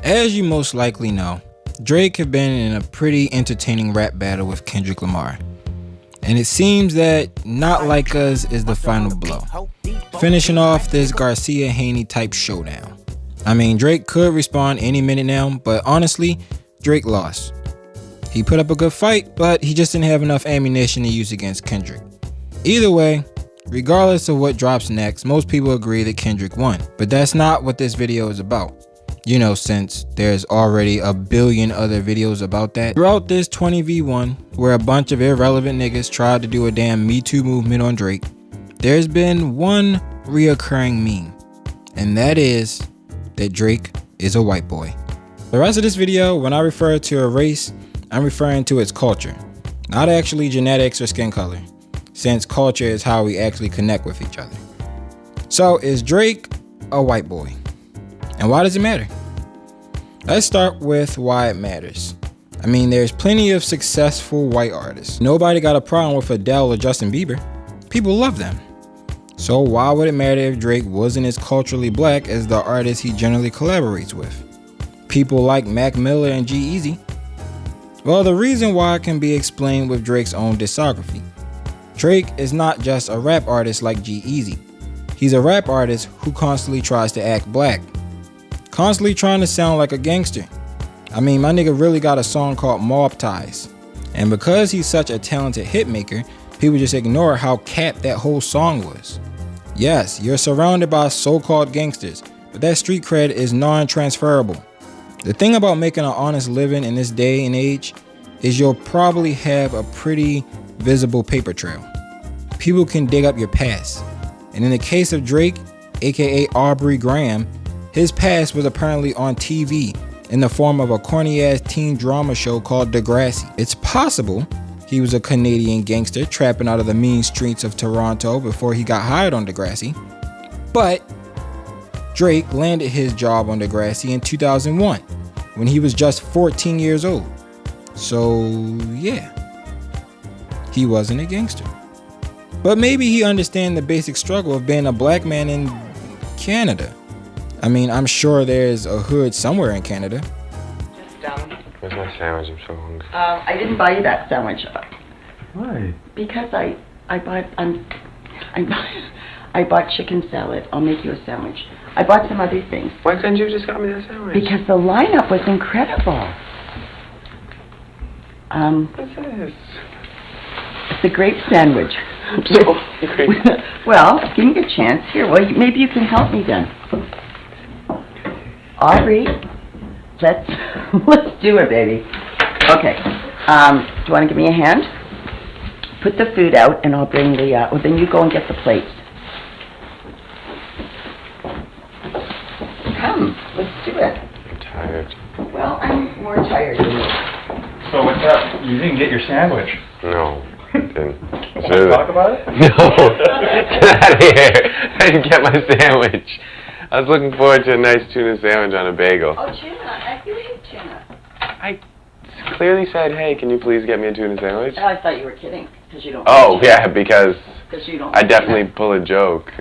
As you most likely know, Drake have been in a pretty entertaining rap battle with Kendrick Lamar. And it seems that Not Like Us is the final blow, finishing off this Garcia-Haney type showdown. I mean, Drake could respond any minute now, but honestly, Drake lost. He put up a good fight, but he just didn't have enough ammunition to use against Kendrick. Either way, regardless of what drops next, most people agree that Kendrick won. But that's not what this video is about. You know, since there's already a billion other videos about that. Throughout this 20v1, where a bunch of irrelevant niggas tried to do a damn Me Too movement on Drake, there's been one reoccurring meme, and that is that Drake is a white boy. The rest of this video, when I refer to a race, I'm referring to its culture, not actually genetics or skin color, since culture is how we actually connect with each other. So is Drake a white boy? And why does it matter? Let's start with why it matters. I mean, there's plenty of successful white artists. Nobody got a problem with Adele or Justin Bieber. People love them. So why would it matter if Drake wasn't as culturally black as the artists he generally collaborates with? People like Mac Miller and G-Eazy. Well, the reason why can be explained with Drake's own discography. Drake is not just a rap artist like G-Eazy. He's a rap artist who constantly tries to act black. Constantly trying to sound like a gangster. I mean, my nigga really got a song called Mob Ties. And because he's such a talented hitmaker, people just ignore how capped that whole song was. Yes, you're surrounded by so-called gangsters, but that street cred is non-transferable. The thing about making an honest living in this day and age is you'll probably have a pretty visible paper trail. People can dig up your past. And in the case of Drake, aka Aubrey Graham, his past was apparently on TV in the form of a corny-ass teen drama show called Degrassi. It's possible he was a Canadian gangster trapping out of the mean streets of Toronto before he got hired on Degrassi. But Drake landed his job on Degrassi in 2001 when he was just 14 years old. So yeah, he wasn't a gangster. But maybe he understands the basic struggle of being a black man in Canada. I mean, I'm sure there's a hood somewhere in Canada. Where's my sandwich? I'm so hungry. I didn't buy you that sandwich. Why? Because I bought chicken salad. I'll make you a sandwich. I bought some other things. Why couldn't you just got me the sandwich? Because the lineup was incredible. What's this? It's a grape sandwich. I'm so hungry. Well, give me a chance. Here, well, maybe you can help me then. Aubrey, let's do it, baby. Okay. Do you want to give me a hand? Put the food out, and I'll bring the. Well, then you go and get the plates. Come, let's do it. I'm tired. Well, I'm more tired than you. So what's up? You didn't get your sandwich. No, I didn't. Want to talk about it? No. Get out of here. I didn't get my sandwich. I was looking forward to a nice tuna sandwich on a bagel. Oh, tuna. I do eat tuna. I clearly said, hey, can you please get me a tuna sandwich? Oh, I thought you were kidding, because you don't. Oh, yeah, because you don't. I definitely pull a joke,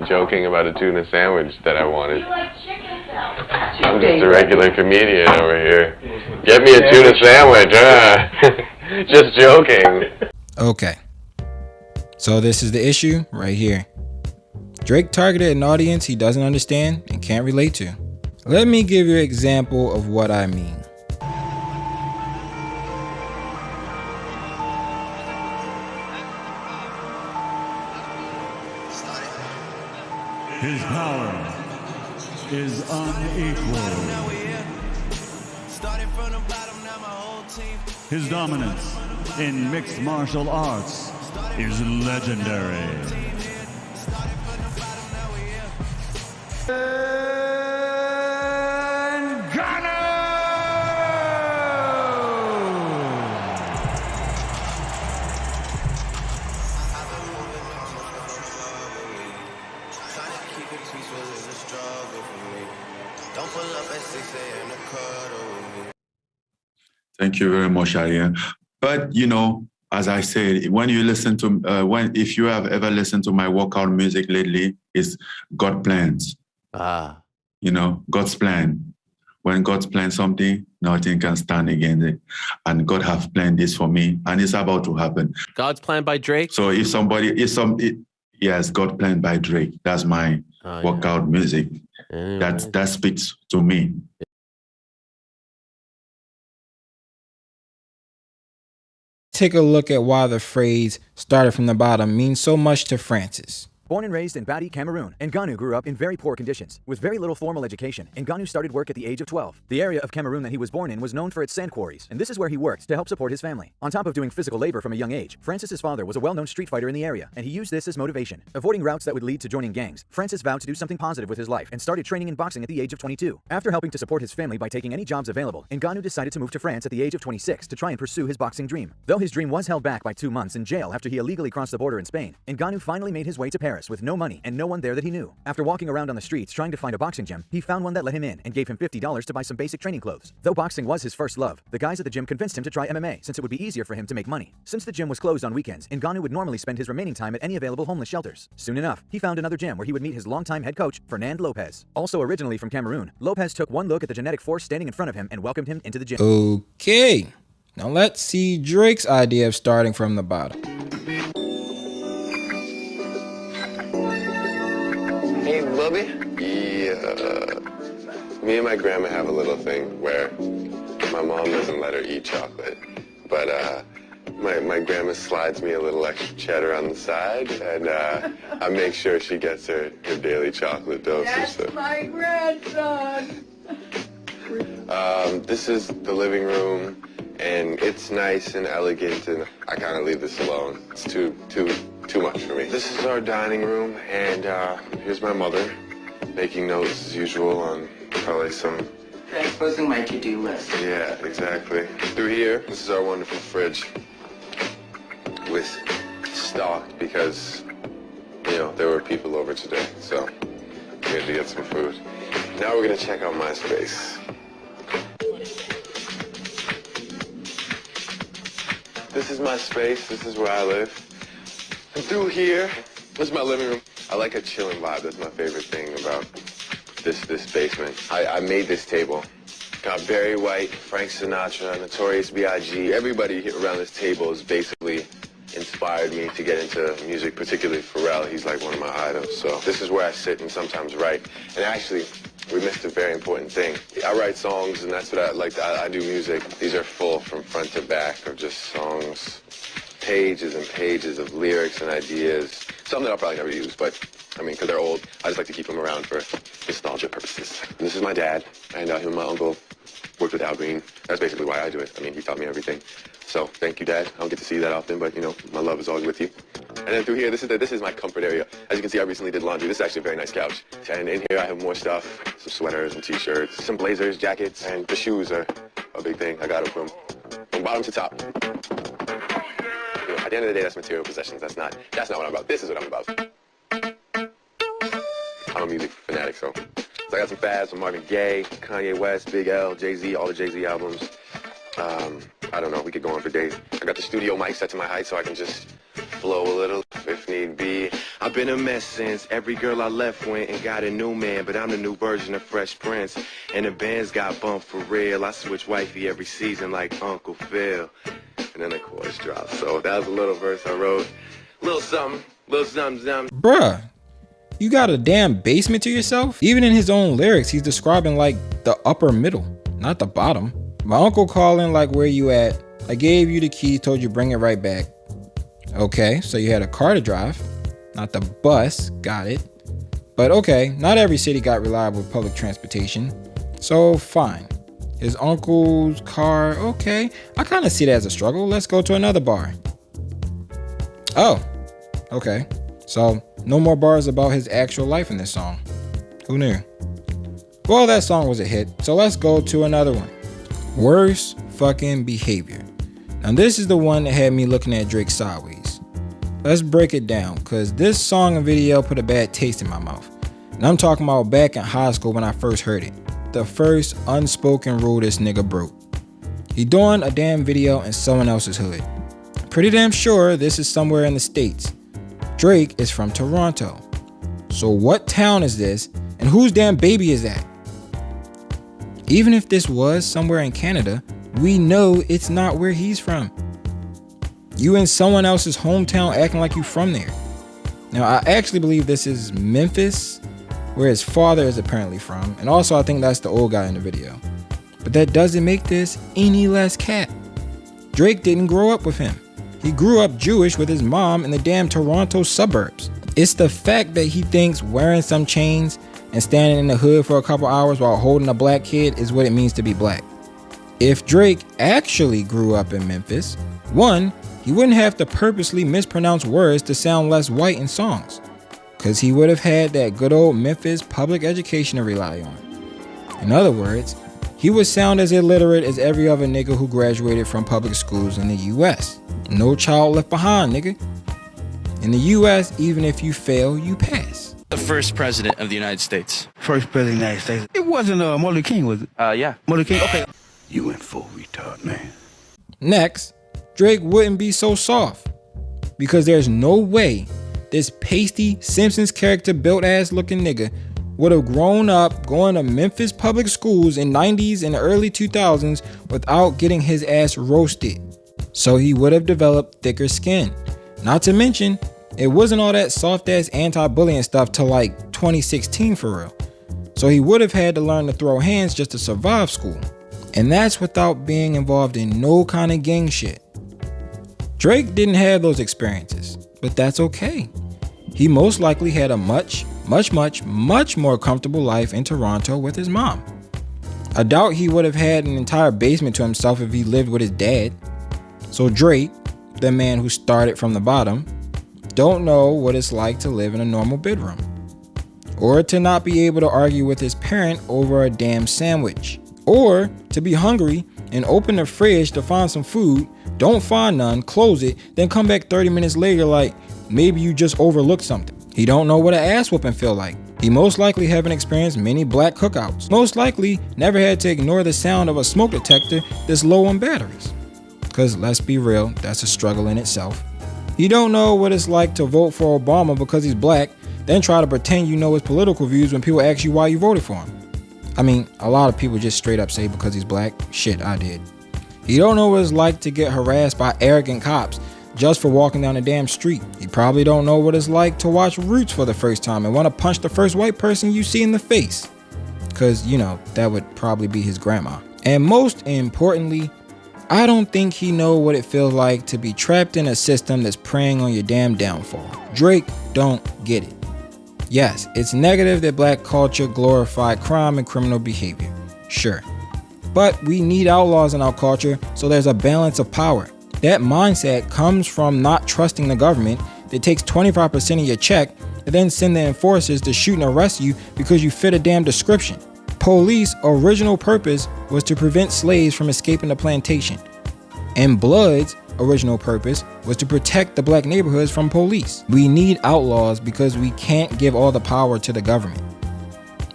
joking about a tuna sandwich that I wanted. You like chicken salad. I'm just a regular comedian over here. Get me a tuna sandwich, Just joking. Okay, so this is the issue right here. Drake targeted an audience he doesn't understand and can't relate to. Let me give you an example of what I mean. His power is unequal. His dominance in mixed martial arts is legendary. Thank you very much, Ariane. But you know, as I said, when you listen to if you have ever listened to my workout music lately, it's God plans. Ah. You know, God's plan. when God's planned something, nothing can stand against it. And God have planned this for me, and it's about to happen. God's Plan by Drake? So yes, God planned by Drake. That's my workout music. Anyway. That speaks to me. Take a look at why the phrase "started from the bottom" means so much to Francis. Born and raised in Badi, Cameroon, Ngannou grew up in very poor conditions. With very little formal education, Ngannou started work at the age of 12. The area of Cameroon that he was born in was known for its sand quarries, and this is where he worked to help support his family. On top of doing physical labor from a young age, Francis's father was a well-known street fighter in the area, and he used this as motivation. Avoiding routes that would lead to joining gangs, Francis vowed to do something positive with his life and started training in boxing at the age of 22. After helping to support his family by taking any jobs available, Ngannou decided to move to France at the age of 26 to try and pursue his boxing dream. Though his dream was held back by 2 months in jail after he illegally crossed the border in Spain, Ngannou finally made his way to Paris with no money and no one there that he knew. After walking around on the streets trying to find a boxing gym, he found one that let him in and gave him $50 to buy some basic training clothes. Though boxing was his first love, the guys at the gym convinced him to try MMA since it would be easier for him to make money. Since the gym was closed on weekends, Ngannou would normally spend his remaining time at any available homeless shelters. Soon enough, he found another gym where he would meet his longtime head coach, Fernand Lopez. Also originally from Cameroon, Lopez took one look at the genetic force standing in front of him and welcomed him into the gym. Okay, now let's see Drake's idea of starting from the bottom. Hey, Bubby. Yeah. Me and my grandma have a little thing where my mom doesn't let her eat chocolate, but my grandma slides me a little extra cheddar on the side, and I make sure she gets her daily chocolate dosage. That's my grandson. This is the living room, and it's nice and elegant, and I kind of leave this alone. It's too much for me. This is our dining room, and here's my mother making notes as usual on probably some... Transposing my to-do list. Yeah, exactly. Through here, this is our wonderful fridge with stock because, you know, there were people over today, so we had to get some food. Now we're gonna check out my space. This is my space, this is where I live. And through here, this is my living room. I like a chilling vibe, that's my favorite thing about this basement. I made this table. Got Barry White, Frank Sinatra, Notorious B.I.G. Everybody here around this table has basically inspired me to get into music, particularly Pharrell. He's like one of my idols. So this is where I sit and sometimes write. And actually, we missed a very important thing. I write songs, and that's what I like. I do music. These are full from front to back of just songs, pages and pages of lyrics and ideas. Some that I'll probably never use, but I mean, because they're old, I just like to keep them around for nostalgia purposes. And this is my dad, and him and my uncle worked with Al Green. That's basically why I do it. I mean, he taught me everything. So thank you, Dad. I don't get to see you that often, but you know, my love is always with you. And then through here, this is my comfort area. As you can see, I recently did laundry. This is actually a very nice couch. And in here, I have more stuff: some sweaters and t-shirts, some blazers, jackets, and the shoes are a big thing. I got them from bottom to top. You know, at the end of the day, that's material possessions. That's not what I'm about. This is what I'm about. I'm a music fanatic, so I got some fads from Marvin Gaye, Kanye West, Big L, Jay-Z, all the Jay-Z albums. I don't know, we could go on for days. I got the studio mic set to my height so I can just flow a little if need be. I've been a mess since every girl I left went and got a new man, but I'm the new version of Fresh Prince. And the bands got bumped for real. I switch wifey every season like Uncle Phil. And then the chorus drops. So that was a little verse I wrote. Little something, something. Bruh, you got a damn basement to yourself? Even in his own lyrics, he's describing like the upper middle, not the bottom. My uncle calling like, where you at? I gave you the keys, told you bring it right back. Okay, so you had a car to drive, not the bus, got it. But okay, not every city got reliable public transportation, so fine. His uncle's car, okay, I kind of see that as a struggle. Let's go to another bar. Oh, okay, so no more bars about his actual life in this song. Who knew? Well, that song was a hit, so let's go to another one. Worst fucking behavior. Now this is the one that had me looking at Drake sideways. Let's break it down, cause this song and video put a bad taste in my mouth. And I'm talking about back in high school when I first heard it. The first unspoken rule this nigga broke. He doing a damn video in someone else's hood. Pretty damn sure this is somewhere in the States. Drake is from Toronto. So what town is this, and whose damn baby is that? Even if this was somewhere in Canada, we know it's not where he's from. You in someone else's hometown acting like you from there. Now, I actually believe this is Memphis, where his father is apparently from, and also I think that's the old guy in the video. But that doesn't make this any less cap. Drake didn't grow up with him. He grew up Jewish with his mom in the damn Toronto suburbs. It's the fact that he thinks wearing some chains and standing in the hood for a couple hours while holding a black kid is what it means to be black. If Drake actually grew up in Memphis, one, he wouldn't have to purposely mispronounce words to sound less white in songs, because he would have had that good old Memphis public education to rely on. In other words, he would sound as illiterate as every other nigga who graduated from public schools in the US. No child left behind, nigga. In the US, even if you fail, you pass. The first president of the United States. First president of the United States. It wasn't Martin Luther King, was it? Yeah. Martin Luther King? Okay. You went full retard, man. Next, Drake wouldn't be so soft, because there's no way this pasty Simpsons character built ass looking nigga would have grown up going to Memphis public schools in 90s and early 2000s without getting his ass roasted. So he would have developed thicker skin. Not to mention, it wasn't all that soft ass anti-bullying stuff till like 2016 for real. So he would have had to learn to throw hands just to survive school. And that's without being involved in no kind of gang shit. Drake didn't have those experiences, but that's okay. He most likely had a much more comfortable life in Toronto with his mom. I doubt he would have had an entire basement to himself if he lived with his dad. So Drake, the man who started from the bottom, don't know what it's like to live in a normal bedroom, or to not be able to argue with his parent over a damn sandwich, or to be hungry and open the fridge to find some food, don't find none, close it, then come back 30 minutes later like maybe you just overlooked something. He don't know what an ass whooping feel like. He most likely haven't experienced many black cookouts. Most likely never had to ignore the sound of a smoke detector that's low on batteries. Cause let's be real, that's a struggle in itself. You don't know what it's like to vote for Obama because he's black, then try to pretend you know his political views when people ask you why you voted for him. I mean, a lot of people just straight up say because he's black. Shit, I did. You don't know what it's like to get harassed by arrogant cops just for walking down the damn street. You probably don't know what it's like to watch Roots for the first time and want to punch the first white person you see in the face. Cause, you know, that would probably be his grandma. And most importantly, I don't think he know what it feels like to be trapped in a system that's preying on your damn downfall. Drake don't get it. Yes, it's negative that black culture glorified crime and criminal behavior. Sure. But we need outlaws in our culture, so there's a balance of power. That mindset comes from not trusting the government that takes 25% of your check and then send the enforcers to shoot and arrest you because you fit a damn description. Police original purpose was to prevent slaves from escaping the plantation. And Blood's original purpose was to protect the black neighborhoods from police. We need outlaws because we can't give all the power to the government.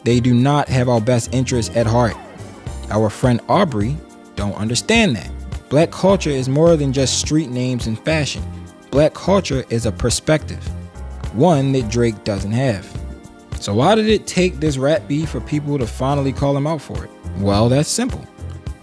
They do not have our best interests at heart. Our friend Aubrey don't understand that. Black culture is more than just street names and fashion. Black culture is a perspective, one that Drake doesn't have. So why did it take this rap beef for people to finally call him out for it? Well, that's simple.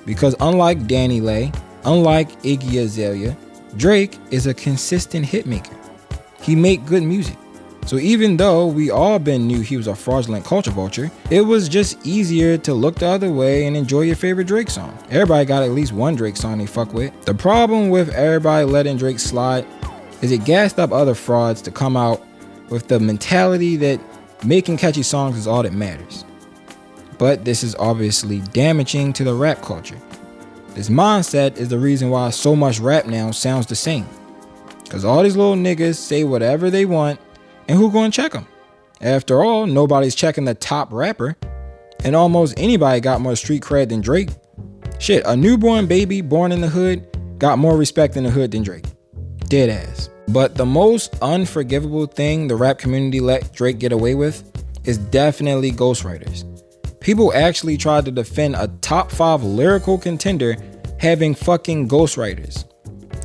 Because unlike Danny Lay, unlike Iggy Azalea, Drake is a consistent hitmaker. He make good music. So even though we all been knew he was a fraudulent culture vulture, it was just easier to look the other way and enjoy your favorite Drake song. Everybody got at least one Drake song they fuck with. The problem with everybody letting Drake slide is it gassed up other frauds to come out with the mentality that making catchy songs is all that matters. But this is obviously damaging to the rap culture. This mindset is the reason why so much rap now sounds the same. Cause all these little niggas say whatever they want, and who gonna check them? After all, nobody's checking the top rapper, and almost anybody got more street cred than Drake. Shit, a newborn baby born in the hood got more respect in the hood than Drake. Dead ass. But the most unforgivable thing the rap community let Drake get away with is definitely ghostwriters. People actually tried to defend a top 5 lyrical contender having fucking ghostwriters.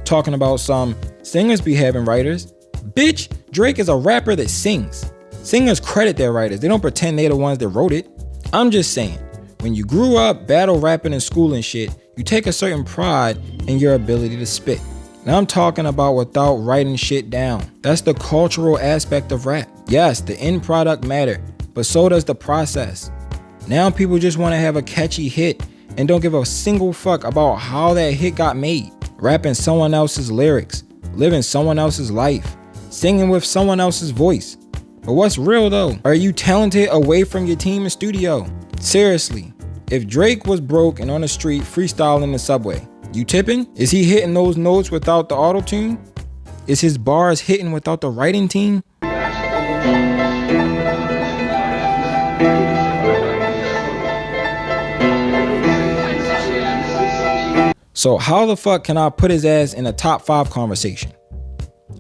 Talking about some singers be having writers. Bitch, Drake is a rapper that sings. Singers credit their writers. They don't pretend they're the ones that wrote it. I'm just saying, When you grew up battle rapping in school and shit, you take a certain pride in your ability to spit. Now I'm talking about without writing shit down. That's the cultural aspect of rap. Yes, the end product matter, but so does the process. Now people just want to have a catchy hit and don't give a single fuck about how that hit got made. Rapping someone else's lyrics, living someone else's life, singing with someone else's voice. But what's real though? Are you talented away from your team in studio? Seriously, if Drake was broke and on the street freestyling in the subway, you tipping? Is he hitting those notes without the auto-tune? Is his bars hitting without the writing team? So how the fuck can I put his ass in a top 5 conversation?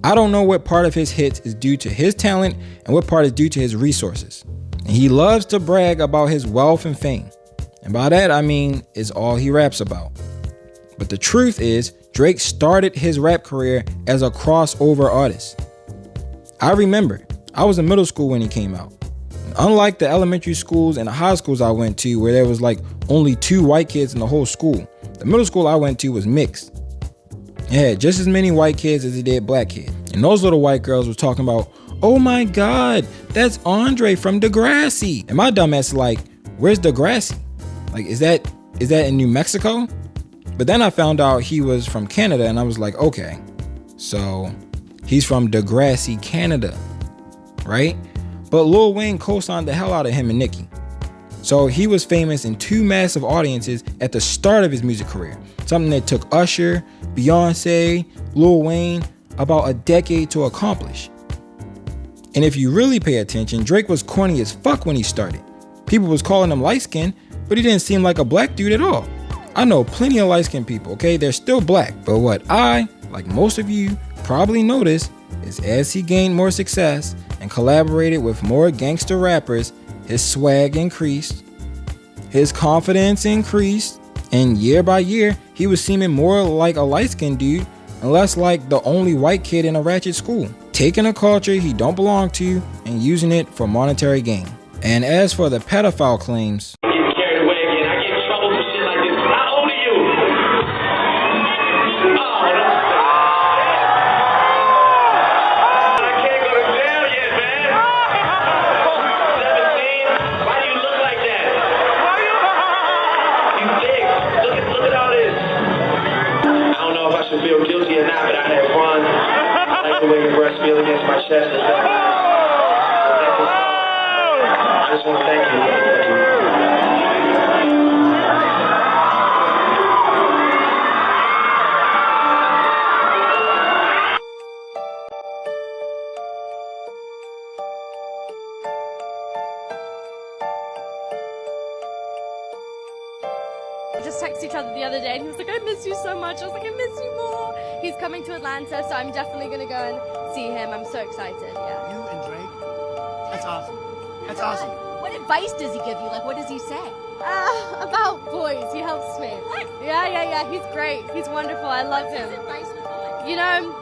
I don't know what part of his hits is due to his talent and what part is due to his resources. And he loves to brag about his wealth and fame. And by that I mean it's all he raps about. But the truth is, Drake started his rap career as a crossover artist. I remember, I was in middle school when he came out. Unlike the elementary schools and the high schools I went to where there was like only 2 white kids in the whole school, the middle school I went to was mixed. It had just as many white kids as it did black kids. And those little white girls were talking about, oh my God, that's Andre from Degrassi. And my dumb ass is like, where's Degrassi? Like, is that in New Mexico? But then I found out he was from Canada and I was like, okay, so he's from Degrassi, Canada, right? But Lil Wayne co-signed the hell out of him and Nicki. So he was famous in 2 massive audiences at the start of his music career. Something that took Usher, Beyonce, Lil Wayne about a decade to accomplish. And if you really pay attention, Drake was corny as fuck when he started. People was calling him light-skinned, but he didn't seem like a black dude at all. I know plenty of light-skinned people, okay? They're still black. But what I, like most of you, probably noticed is as he gained more success and collaborated with more gangster rappers, his swag increased, his confidence increased, and year by year, he was seeming more like a light-skinned dude and less like the only white kid in a ratchet school, taking a culture he don't belong to and using it for monetary gain. And as for the pedophile claims, I just want to thank you. We just texted each other the other day and he was like, I miss you so much. I was like, I miss you more. He's coming to Atlanta, so I'm definitely going to go and see him. I'm so excited, yeah. You and Drake? That's awesome. That's awesome. What advice does he give you? Like, what does he say? About boys. He helps me. What? Yeah. He's great. He's wonderful. I love him. Advice with boys? You know,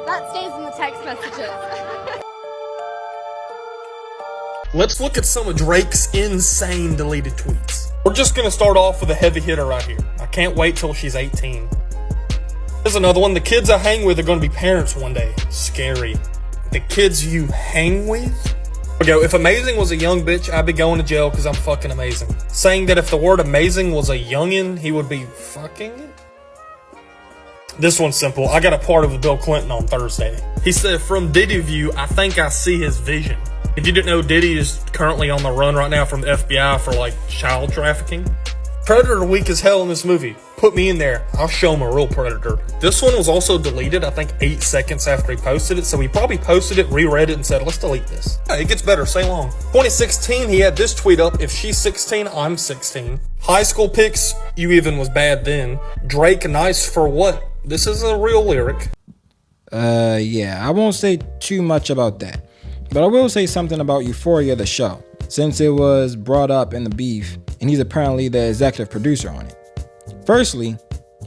that stays in the text messages. Let's look at some of Drake's insane deleted tweets. We're just gonna start off with a heavy hitter right here. I can't wait till she's 18. Here's another one. The kids I hang with are gonna be parents one day. Scary. The kids you hang with? Okay, if amazing was a young bitch, I'd be going to jail because I'm fucking amazing. Saying that if the word amazing was a youngin', he would be fucking it? This one's simple. I got a part with Bill Clinton on Thursday. He said, from Diddy view, I think I see his vision. If you didn't know, Diddy is currently on the run right now from the FBI for like child trafficking. Predator weak as hell in this movie. Put me in there. I'll show him a real predator. This one was also deleted, I think 8 seconds after he posted it. So he probably posted it, reread it, and said, let's delete this. Yeah, it gets better, say long. 2016, he had this tweet up. If she's 16, I'm 16. High school pics, you even was bad then. Drake, nice for what? This is a real lyric. Yeah, I won't say too much about that. But I will say something about Euphoria, the show, since it was brought up in the beef, and he's apparently the executive producer on it. Firstly,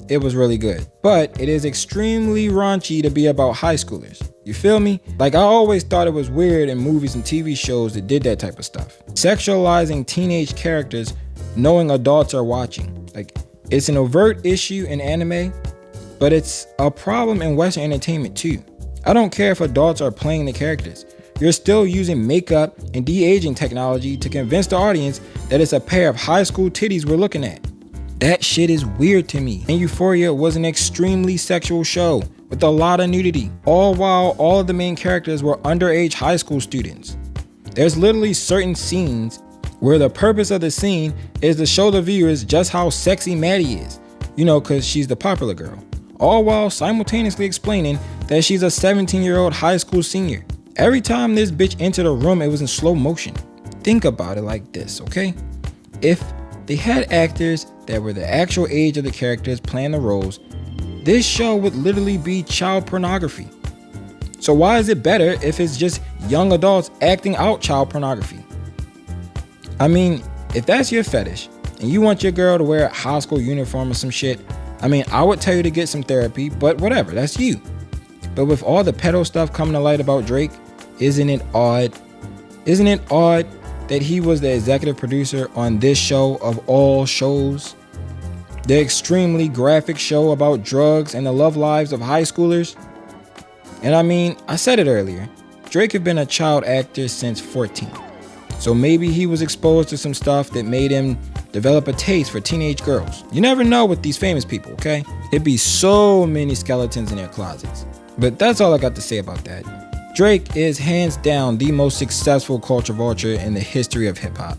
it was really good, but it is extremely raunchy to be about high schoolers. You feel me? Like, I always thought it was weird in movies and TV shows that did that type of stuff. Sexualizing teenage characters knowing adults are watching. Like, it's an overt issue in anime, but it's a problem in Western entertainment too. I don't care if adults are playing the characters. You're still using makeup and de-aging technology to convince the audience that it's a pair of high school titties we're looking at. That shit is weird to me. And Euphoria was an extremely sexual show with a lot of nudity, all while all of the main characters were underage high school students. There's literally certain scenes where the purpose of the scene is to show the viewers just how sexy Maddie is, you know, cause she's the popular girl, all while simultaneously explaining that she's a 17-year-old high school senior. Every time this bitch entered a room, it was in slow motion. Think about it like this, okay? If they had actors that were the actual age of the characters playing the roles, this show would literally be child pornography. So why is it better if it's just young adults acting out child pornography? I mean, if that's your fetish and you want your girl to wear a high school uniform or some shit, I mean, I would tell you to get some therapy, but whatever, that's you. But with all the pedo stuff coming to light about Drake, isn't it odd? Isn't it odd that he was the executive producer on this show of all shows? The extremely graphic show about drugs and the love lives of high schoolers? And I mean, I said it earlier, Drake had been a child actor since 14. So maybe he was exposed to some stuff that made him develop a taste for teenage girls. You never know with these famous people, okay? It'd be so many skeletons in their closets. But that's all I got to say about that. Drake is hands down the most successful culture vulture in the history of hip hop.